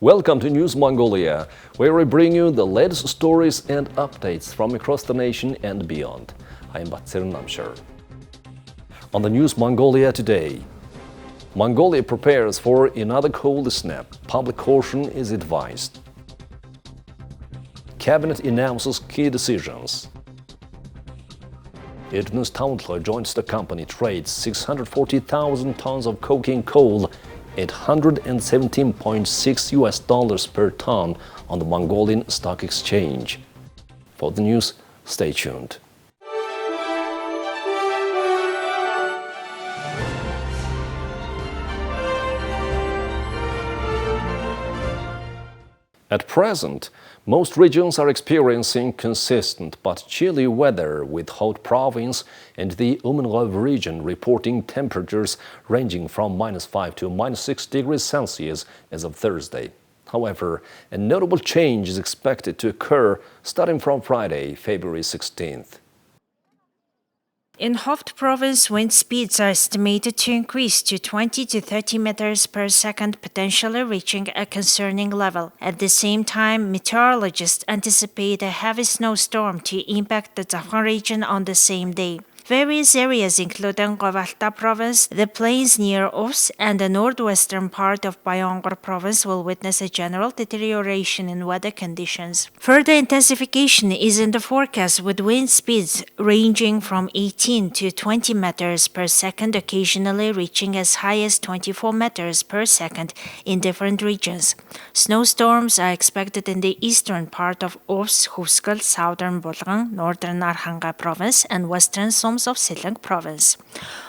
Welcome to News Mongolia, where we bring you the latest stories and updates from across the nation and beyond. I am Batsir Namshar. On the News Mongolia today, Mongolia prepares for another cold snap. Public caution is advised. Cabinet announces key decisions. Erdenes Tavantolgoi joint stock company trades 640,000 tons of coking coal at $117.6 per ton on the Mongolian Stock Exchange. For the news, stay tuned. At present, most regions are experiencing consistent but chilly weather, with Hot Province and the MNB region reporting temperatures ranging from -5 to -6 degrees Celsius as of Thursday. However, a notable change is expected to occur starting from Friday, February 16th. In Hot Province, wind speeds are estimated to increase to 20 to 30 meters per second, potentially reaching a concerning level. At the same time, meteorologists anticipate a heavy snowstorm to impact the Zafan region on the same day. Various areas, including Govalta Province, the plains near Os, and the northwestern part of Bayangor Province, will witness a general deterioration in weather conditions. Further intensification is in the forecast, with wind speeds ranging from 18 to 20 meters per second, occasionally reaching as high as 24 meters per second in different regions. Snowstorms are expected in the eastern part of Os, Huskal, southern Bulgan, northern Arhanga Province, and western Soms of Silang Province.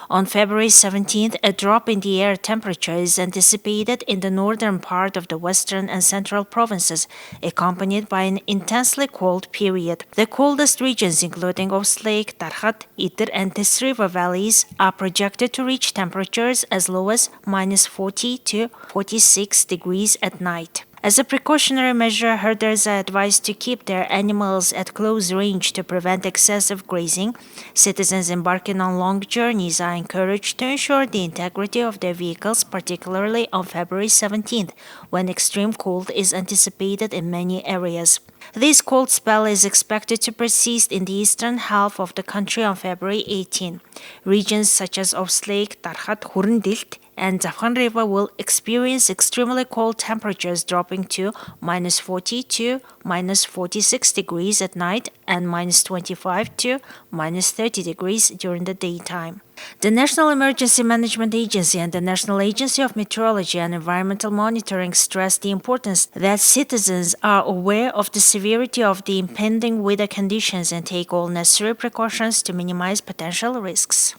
On February 17th, a drop in the air temperature is anticipated in the northern part of the western and central provinces, accompanied by an intensely cold period. The coldest regions, including Os Lake, Tarhat, Itir, and Tis River valleys, are projected to reach temperatures as low as -40 to 46 degrees at night. As a precautionary measure, herders are advised to keep their animals at close range to prevent excessive grazing. Citizens embarking on long journeys are encouraged to ensure the integrity of their vehicles, particularly on February 17th, when extreme cold is anticipated in many areas. This cold spell is expected to persist in the eastern half of the country on February 18. Regions such as Os Lake, Tarhat, Hurundilt, and Zafan River will experience extremely cold temperatures, dropping to -40 to -46 degrees at night and -25 to -30 degrees during the daytime. The National Emergency Management Agency and the National Agency of Meteorology and Environmental Monitoring stress the importance that citizens are aware of the severity of the impending weather conditions and take all necessary precautions to minimize potential risks.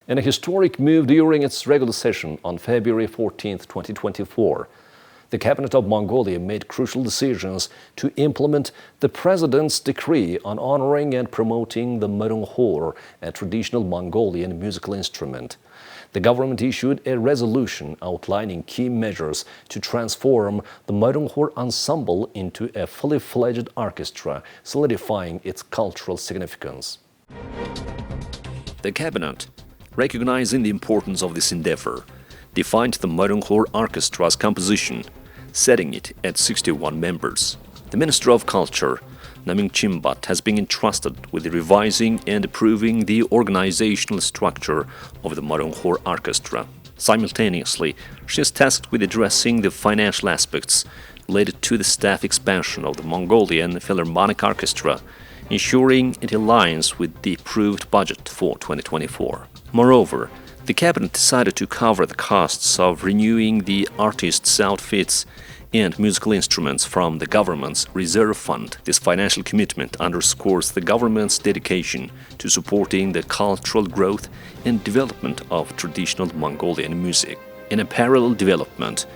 In a historic move during its regular session on February 14, 2024, the Cabinet of Mongolia made crucial decisions to implement the President's decree on honoring and promoting the Moronghor, a traditional Mongolian musical instrument. The government issued a resolution outlining key measures to transform the Moronghor ensemble into a fully fledged orchestra, solidifying its cultural significance. The Cabinet, recognizing the importance of this endeavor, defined the Moronghor Orchestra's composition, setting it at 61 members. The Minister of Culture, Naming Chimbat, has been entrusted with revising and approving the organizational structure of the Moronghor Orchestra. Simultaneously, she is tasked with addressing the financial aspects related to the staff expansion of the Mongolian Philharmonic Orchestra, ensuring it aligns with the approved budget for 2024. Moreover, the Cabinet decided to cover the costs of renewing the artists' outfits and musical instruments from the government's reserve fund. This financial commitment underscores the government's dedication to supporting the cultural growth and development of traditional Mongolian music. In a parallel development,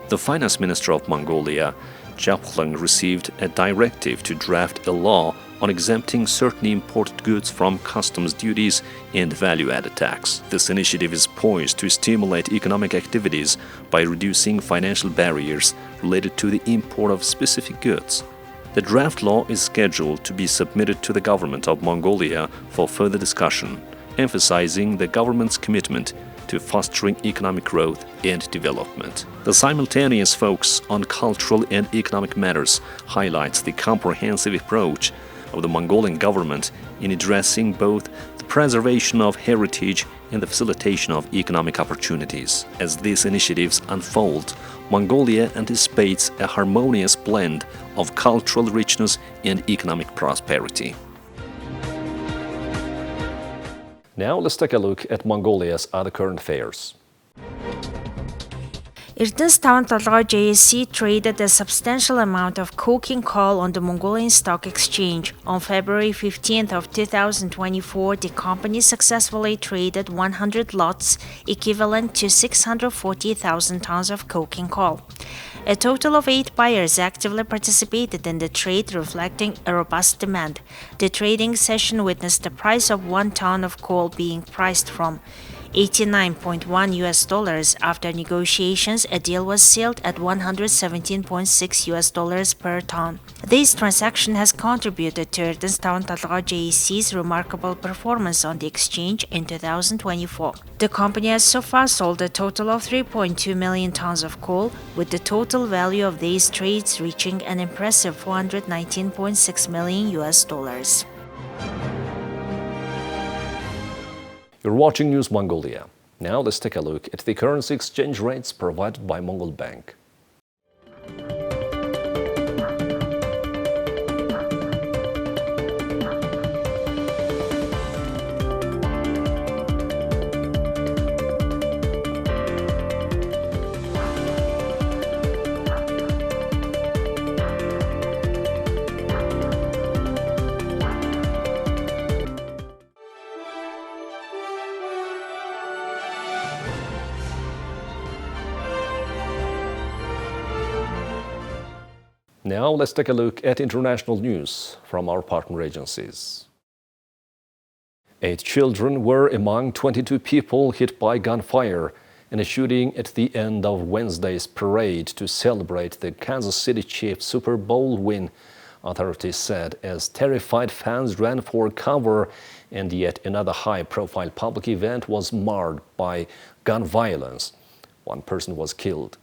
the Finance Minister of Mongolia, Chaplin, received a directive to draft a law on exempting certain imported goods from customs duties and value-added tax. This initiative is poised to stimulate economic activities by reducing financial barriers related to the import of specific goods. The draft law is scheduled to be submitted to the government of Mongolia for further discussion, emphasizing the government's commitment to fostering economic growth and development. The simultaneous focus on cultural and economic matters highlights the comprehensive approach of the Mongolian government in addressing both the preservation of heritage and the facilitation of economic opportunities. As these initiatives unfold, Mongolia anticipates a harmonious blend of cultural richness and economic prosperity. Now let's take a look at Mongolia's other current affairs. Erdenes Tavantolgoi JSC traded a substantial amount of coking coal on the Mongolian Stock Exchange. On February 15th of 2024, the company successfully traded 100 lots, equivalent to 640,000 tons of coking coal. A total of 8 buyers actively participated in the trade, reflecting a robust demand. The trading session witnessed the price of 1 ton of coal being priced from $89.1 after negotiations. A deal was sealed at $117.6 per ton. This transaction has contributed to Erdenes Tavantolgoi JSC's remarkable performance on the exchange in 2024. The company has so far sold a total of 3.2 million tons of coal, with the total value of these trades reaching an impressive $419.6 million. You're watching News Mongolia. Now let's take a look at the currency exchange rates provided by Mongol Bank. Now let's take a look at international news from our partner agencies. 8 children were among 22 people hit by gunfire in a shooting at the end of Wednesday's parade to celebrate the Kansas City Chiefs Super Bowl win, authorities said, as terrified fans ran for cover, and yet another high-profile public event was marred by gun violence. 1 person was killed.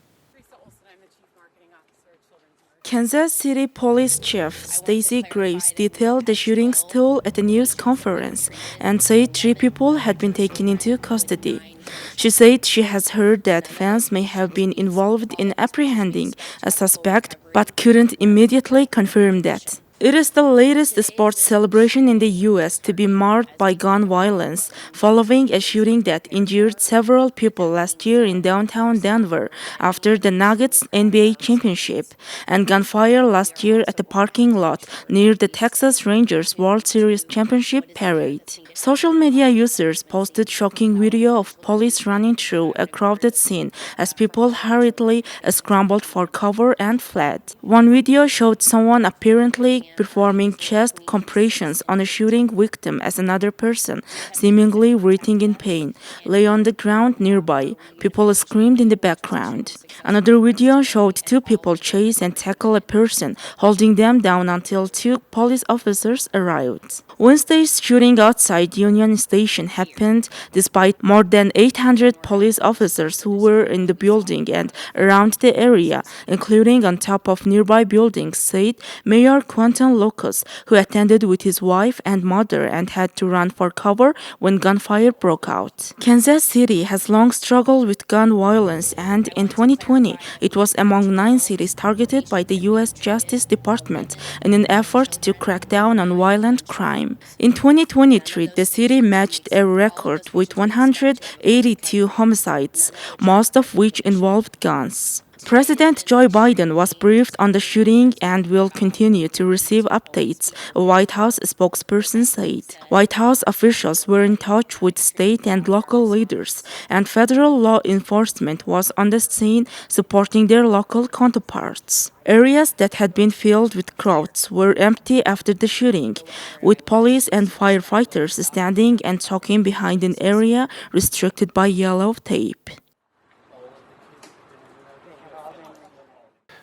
Kansas City Police Chief Stacey Graves detailed the shootings toll at a news conference and said 3 people had been taken into custody. She said she has heard that fans may have been involved in apprehending a suspect but couldn't immediately confirm that. It is the latest sports celebration in the U.S. to be marred by gun violence, following a shooting that injured several people last year in downtown Denver after the Nuggets NBA championship, and gunfire last year at the parking lot near the Texas Rangers World Series championship parade. Social media users posted shocking video of police running through a crowded scene as people hurriedly scrambled for cover and fled. One video showed someone apparently performing chest compressions on a shooting victim as another person, seemingly writhing in pain, lay on the ground nearby. People screamed in the background. Another video showed 2 people chase and tackle a person, holding them down until 2 police officers arrived. Wednesday's shooting outside Union Station happened despite more than 800 police officers who were in the building and around the area, including on top of nearby buildings, said Mayor Quentin Lucas, who attended with his wife and mother and had to run for cover when gunfire broke out. Kansas City has long struggled with gun violence, and in 2020, it was among 9 cities targeted by the U.S. Justice Department in an effort to crack down on violent crime. In 2023, the city matched a record with 182 homicides, most of which involved guns. President Joe Biden was briefed on the shooting and will continue to receive updates, a White House spokesperson said. White House officials were in touch with state and local leaders, and federal law enforcement was on the scene supporting their local counterparts. Areas that had been filled with crowds were empty after the shooting, with police and firefighters standing and talking behind an area restricted by yellow tape.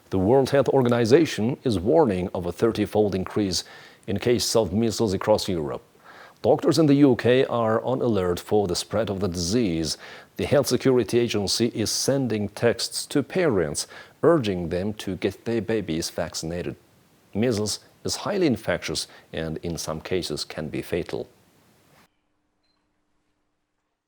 The World Health Organization is warning of a 30-fold increase in cases of measles across Europe. Doctors in the UK are on alert for the spread of the disease. The Health Security Agency is sending texts to parents, urging them to get their babies vaccinated. Measles is highly infectious and in some cases can be fatal.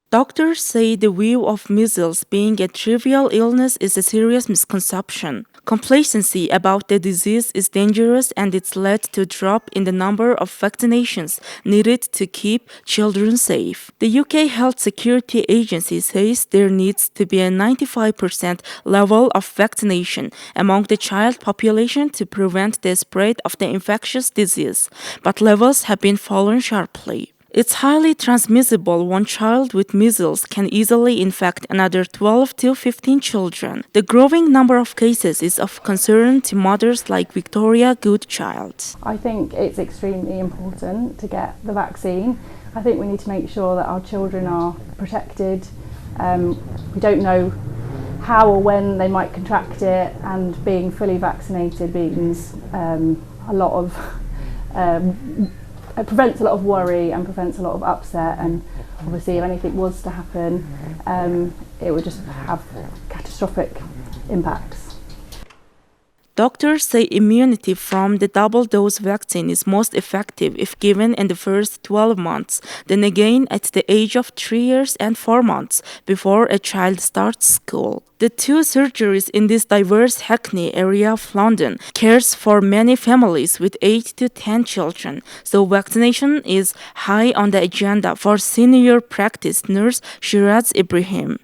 Doctors say the view of measles being a trivial illness is a serious misconception. Complacency about the disease is dangerous and it's led to a drop in the number of vaccinations needed to keep children safe. The UK Health Security Agency says there needs to be a 95% level of vaccination among the child population to prevent the spread of the infectious disease, but levels have been fallen sharply. It's highly transmissible. One child with measles can easily infect another 12 to 15 children. The growing number of cases is of concern to mothers like Victoria Goodchild. I think it's extremely important to get the vaccine. I think we need to make sure that our children are protected. We don't know how or when they might contract it, and being fully vaccinated means it prevents a lot of worry and prevents a lot of upset, and obviously if anything was to happen, it would just have catastrophic impacts. Doctors say immunity from the double-dose vaccine is most effective if given in the first 12 months, then again at the age of 3 years and 4 months before a child starts school. The two surgeries in this diverse Hackney area of London cares for many families with 8 to 10 children, so vaccination is high on the agenda for senior practice nurse Shiraz Ibrahim.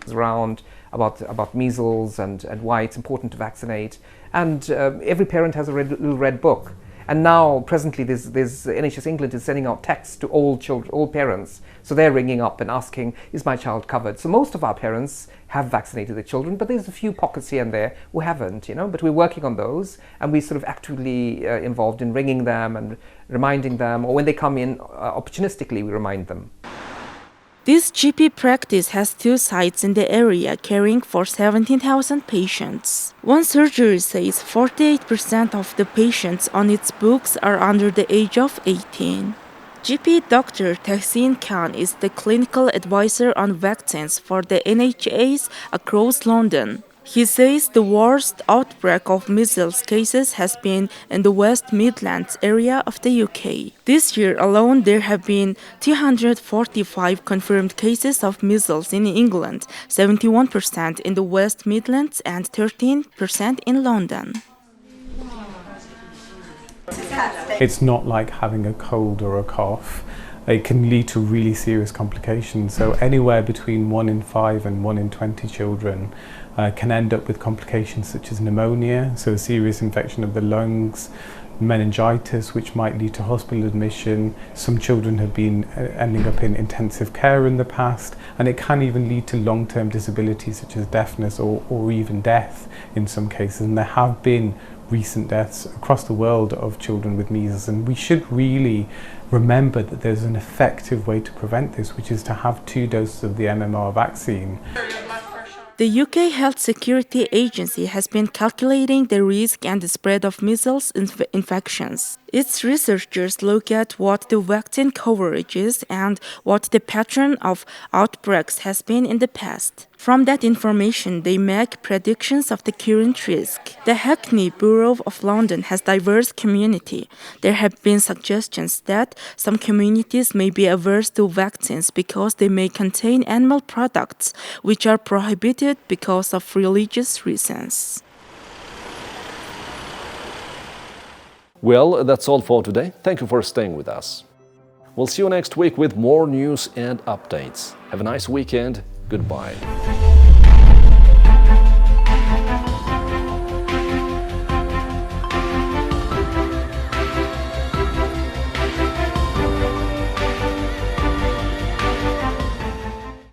Around about measles and why it's important to vaccinate, and every parent has a little red book. And now presently there's NHS England is sending out texts to all parents, so they're ringing up and asking, is my child covered? So most of our parents have vaccinated their children, but there's a few pockets here and there who haven't, but we're working on those, and we're sort of actively involved in ringing them and reminding them, or when they come in opportunistically we remind them. This GP practice has 2 sites in the area, caring for 17,000 patients. One surgery says 48% of the patients on its books are under the age of 18. GP Dr. Tahsin Khan is the clinical advisor on vaccines for the NHS across London. He says the worst outbreak of measles cases has been in the West Midlands area of the UK. This year alone, there have been 245 confirmed cases of measles in England, 71% in the West Midlands and 13% in London. It's not like having a cold or a cough. It can lead to really serious complications. So anywhere between 1 in 5 and 1 in 20 children can end up with complications such as pneumonia, so a serious infection of the lungs, meningitis, which might lead to hospital admission. Some children have been ending up in intensive care in the past, and it can even lead to long-term disabilities such as deafness or even death in some cases. And there have been recent deaths across the world of children with measles, and we should really remember that there's an effective way to prevent this, which is to have 2 doses of the MMR vaccine. The UK Health Security Agency has been calculating the risk and the spread of measles infections. Its researchers look at what the vaccine coverage is and what the pattern of outbreaks has been in the past. From that information, they make predictions of the current risk. The Hackney Borough of London has diverse community. There have been suggestions that some communities may be averse to vaccines because they may contain animal products, which are prohibited because of religious reasons. Well, that's all for today. Thank you for staying with us. We'll see you next week with more news and updates. Have a nice weekend. Goodbye.